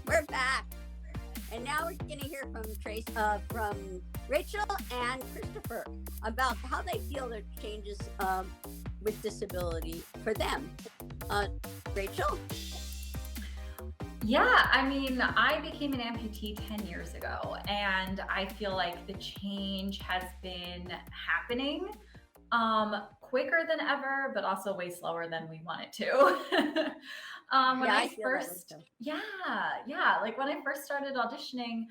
We're back, and now we're going to hear from Rachel and Christopher about how they feel their changes with disability for them. Rachel? Yeah, I mean, I became an amputee 10 years ago, and I feel like the change has been happening quicker than ever, but also way slower than we want it to. When I first, like when I first started auditioning,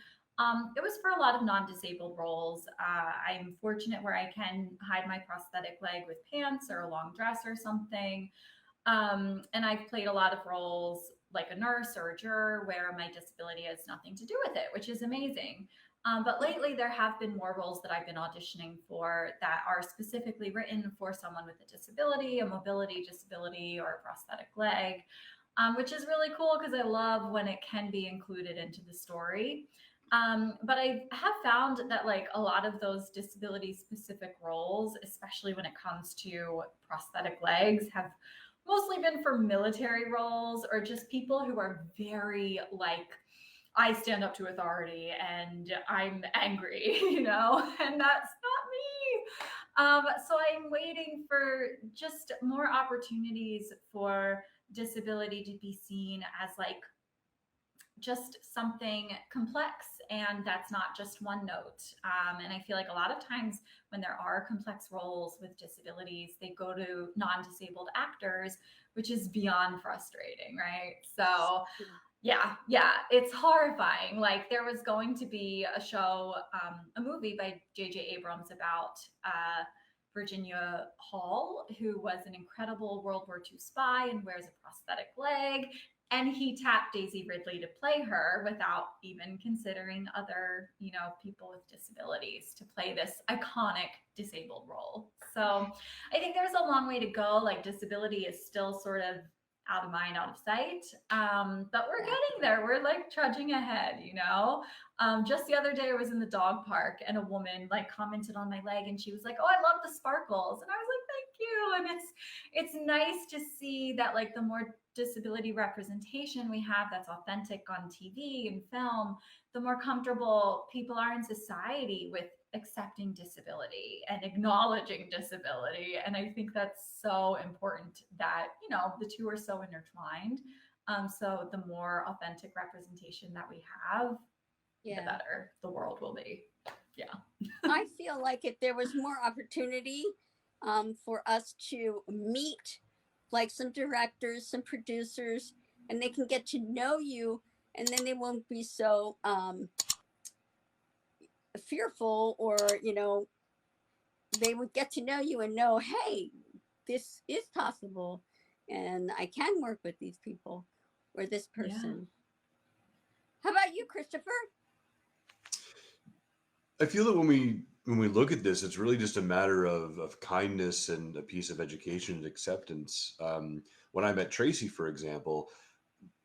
it was for a lot of non-disabled roles. I'm fortunate where I can hide my prosthetic leg with pants or a long dress or something. And I've played a lot of roles like a nurse or a juror where my disability has nothing to do with it, which is amazing. But lately there have been more roles that I've been auditioning for that are specifically written for someone with a disability, a mobility disability, or a prosthetic leg, which is really cool because I love when it can be included into the story. But I have found that like a lot of those disability specific roles, especially when it comes to prosthetic legs, have mostly been for military roles or just people who are very like, I stand up to authority and I'm angry, and that's not me. So I'm waiting for just more opportunities for disability to be seen as like just something complex, and that's not just one note. And I feel like a lot of times when there are complex roles with disabilities, they go to non-disabled actors, which is beyond frustrating, right? So yeah, it's horrifying. Like there was going to be a show, a movie by J.J. Abrams about Virginia Hall, who was an incredible World War II spy and wears a prosthetic leg. And he tapped Daisy Ridley to play her without even considering other, people with disabilities to play this iconic disabled role. So I think there's a long way to go. Like disability is still sort of out of mind, out of sight. But we're getting there. We're like trudging ahead, Just the other day I was in the dog park and a woman like commented on my leg and she was like, "Oh, I love the sparkles." And I was like, "Thank you." And it's nice to see that like the more disability representation we have that's authentic on TV and film, the more comfortable people are in society with accepting disability and acknowledging disability. And I think that's so important that, the two are so intertwined. So the more authentic representation that we have, the better the world will be. Yeah. I feel like if there was more opportunity for us to meet like some directors, some producers, and they can get to know you, and then they won't be so fearful, or they would get to know you and know, hey, this is possible and I can work with these people or this person. How about you, Christopher? I feel that when we look at this, it's really just a matter of kindness and a piece of education and acceptance. When I met Tracy, for example,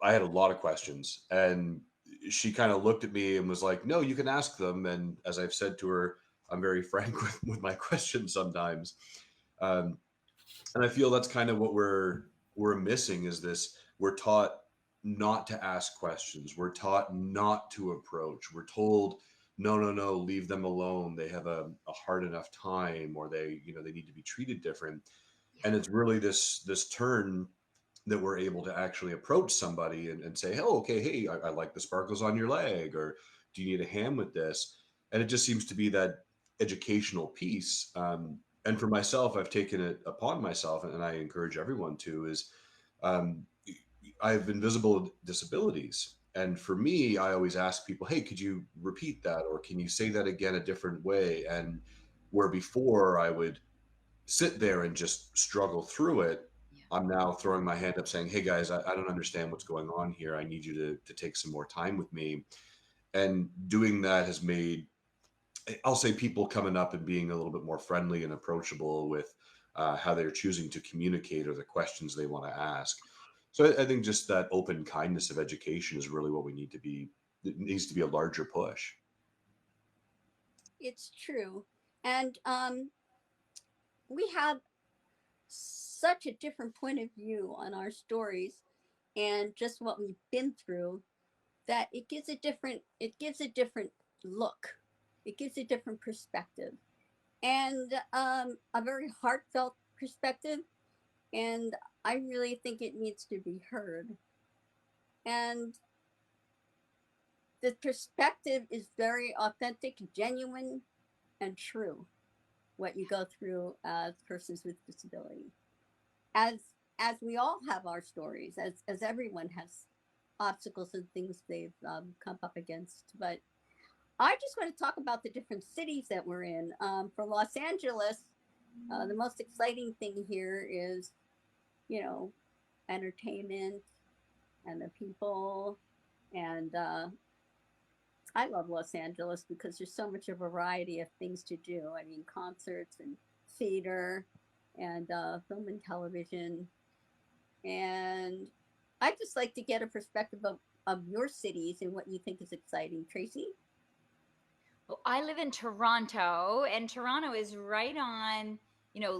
I had a lot of questions, and she kind of looked at me and was like, "No, you can ask them." And as I've said to her, I'm very frank with my questions sometimes. And I feel that's kind of what we're missing is this. We're taught not to ask questions. We're taught not to approach. We're told, no, leave them alone. They have a hard enough time, or they need to be treated different. And it's really this turn that we're able to actually approach somebody and say, "Oh, okay, hey, I like the sparkles on your leg," or "Do you need a hand with this?" And it just seems to be that educational piece. And for myself, I've taken it upon myself, and I encourage everyone to, is I have invisible disabilities. And for me, I always ask people, "Hey, could you repeat that? Or can you say that again a different way?" And where before I would sit there and just struggle through it, I'm now throwing my hand up saying, "Hey guys, I don't understand what's going on here. I need you to take some more time with me." And doing that has made, I'll say, people coming up and being a little bit more friendly and approachable with how they're choosing to communicate or the questions they want to ask. So I think just that open kindness of education is really what we need to be. It needs to be a larger push. It's true. And we have such a different point of view on our stories and just what we've been through that it gives a different look. It gives a different perspective. And a very heartfelt perspective. And I really think it needs to be heard. And the perspective is very authentic, genuine, and true. What you go through as persons with disability, as we all have our stories, as everyone has obstacles and things they've come up against. But I just want to talk about the different cities that we're in. For Los Angeles, the most exciting thing here is, you know, entertainment and the people. And I love Los Angeles because there's so much of a variety of things to do. I mean, concerts and theater and film and television. And I'd just like to get a perspective of your cities and what you think is exciting. Tracy? Well, I live in Toronto, and Toronto is right on,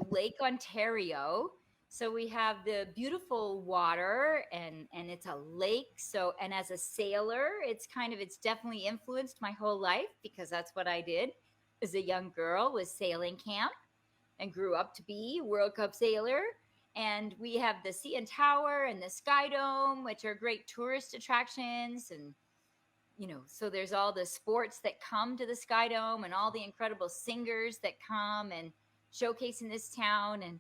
Lake Ontario. So we have the beautiful water, and it's a lake. So, and as a sailor, it's definitely influenced my whole life, because that's what I did as a young girl, was sailing camp, and grew up to be a World Cup sailor. And we have the CN Tower and the Sky Dome, which are great tourist attractions. And so there's all the sports that come to the Sky Dome, and all the incredible singers that come and showcase in this town. And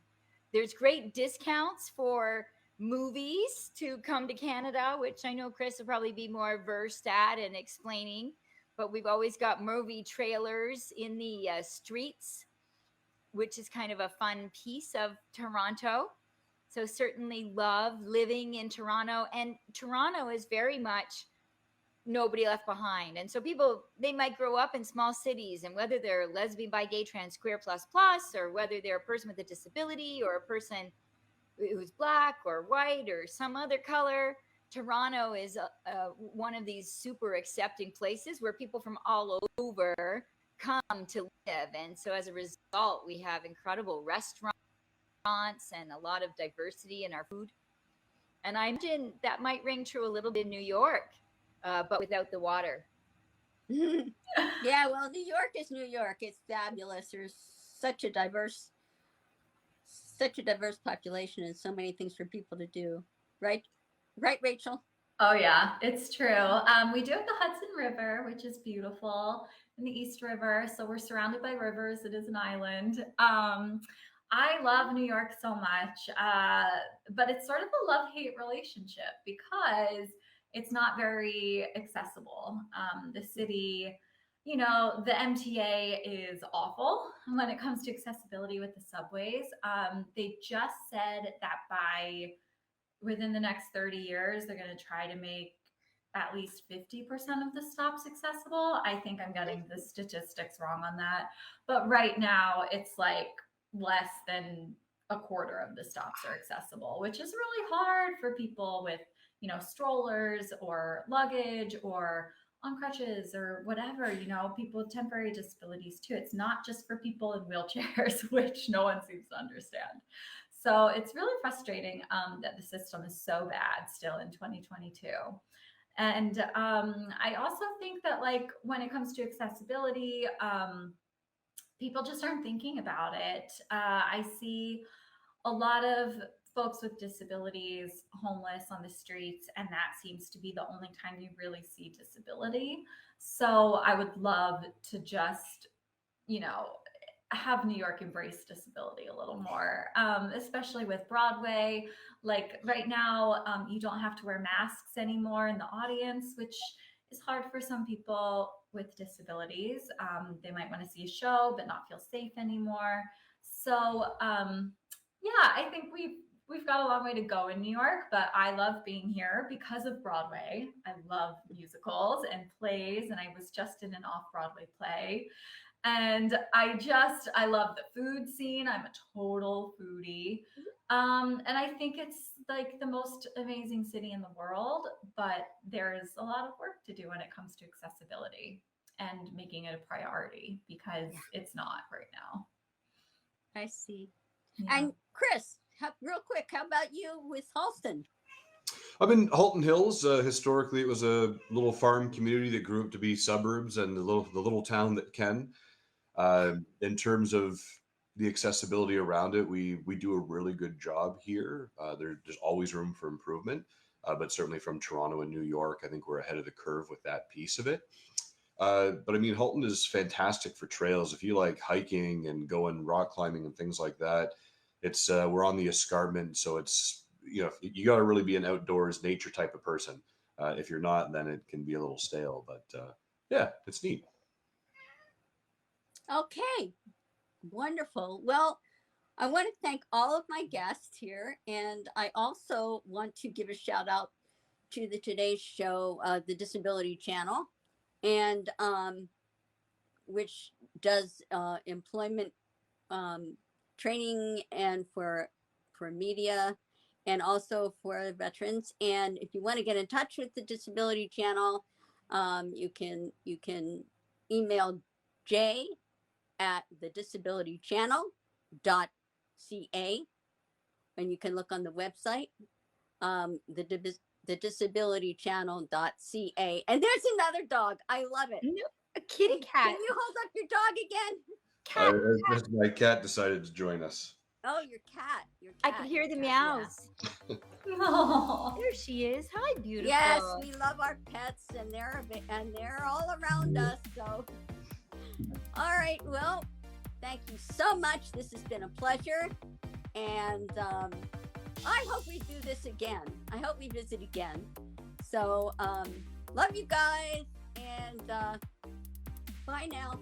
there's great discounts for movies to come to Canada, which I know Chris will probably be more versed at and explaining. But we've always got movie trailers in the streets, which is kind of a fun piece of Toronto. So certainly love living in Toronto. And Toronto is very much nobody left behind. And so people, they might grow up in small cities, and whether they're lesbian, bi, gay, trans, queer, plus, or whether they're a person with a disability or a person who's black or white or some other color, Toronto is one of these super accepting places where people from all over come to live. And so as a result, we have incredible restaurants and a lot of diversity in our food. And I imagine that might ring true a little bit in New York, but without the water. Yeah, well, New York is New York. It's fabulous. There's such a diverse population and so many things for people to do. Right, Rachel? Oh yeah, it's true. We do have the Hudson River, which is beautiful, and the East River. So we're surrounded by rivers. It is an island. I love New York so much, but it's sort of a love-hate relationship because it's not very accessible. The city, the MTA is awful when it comes to accessibility with the subways. They just said that within the next 30 years, they're going to try to make at least 50% of the stops accessible. I think I'm getting the statistics wrong on that. But right now, it's like less than a quarter of the stops are accessible, which is really hard for people with, strollers or luggage or on crutches or whatever, people with temporary disabilities too. It's not just for people in wheelchairs, which no one seems to understand. So it's really frustrating that the system is so bad still in 2022. And I also think that, like, when it comes to accessibility, people just aren't thinking about it. I see a lot of folks with disabilities homeless on the streets, and that seems to be the only time you really see disability. So I would love to just, have New York embrace disability a little more, especially with Broadway. Like right now, you don't have to wear masks anymore in the audience, which is hard for some people with disabilities. They might want to see a show but not feel safe anymore. So yeah, I think we've got a long way to go in New York, but I love being here because of Broadway. I love musicals and plays, and I was just in an off-Broadway play. And I love the food scene. I'm a total foodie. And I think it's like the most amazing city in the world, but there's a lot of work to do when it comes to accessibility and making it a priority because it's not right now. I see. Yeah. And Chris, real quick, how about you with Halston? I'm in Halton Hills. Historically, it was a little farm community that grew up to be suburbs and the little town that can. In terms of the accessibility around it, we do a really good job here. There's always room for improvement, but certainly from Toronto and New York, I think we're ahead of the curve with that piece of it. But I mean, Halton is fantastic for trails. If you like hiking and going rock climbing and things like that, it's we're on the escarpment, so it's you got to really be an outdoors nature type of person. If you're not, then it can be a little stale. But yeah, it's neat. Okay, wonderful. Well, I want to thank all of my guests here, and I also want to give a shout out to the Today's Show, the Disability Channel, and which does employment training and for media and also for veterans. And if you want to get in touch with the Disability Channel, you can email Jay at thedisabilitychannel.ca, and you can look on the website, the disabilitychannel.ca. And there's another dog. I love it. A kitty cat. Can you hold up your dog again? Cat. My cat decided to join us. Oh, your cat. I can hear the yeah. meows. No. There she is. Hi, beautiful. Yes, we love our pets, and they're all around us. So, all right. Well, thank you so much. This has been a pleasure, and I hope we do this again. I hope we visit again. So, love you guys, and bye now.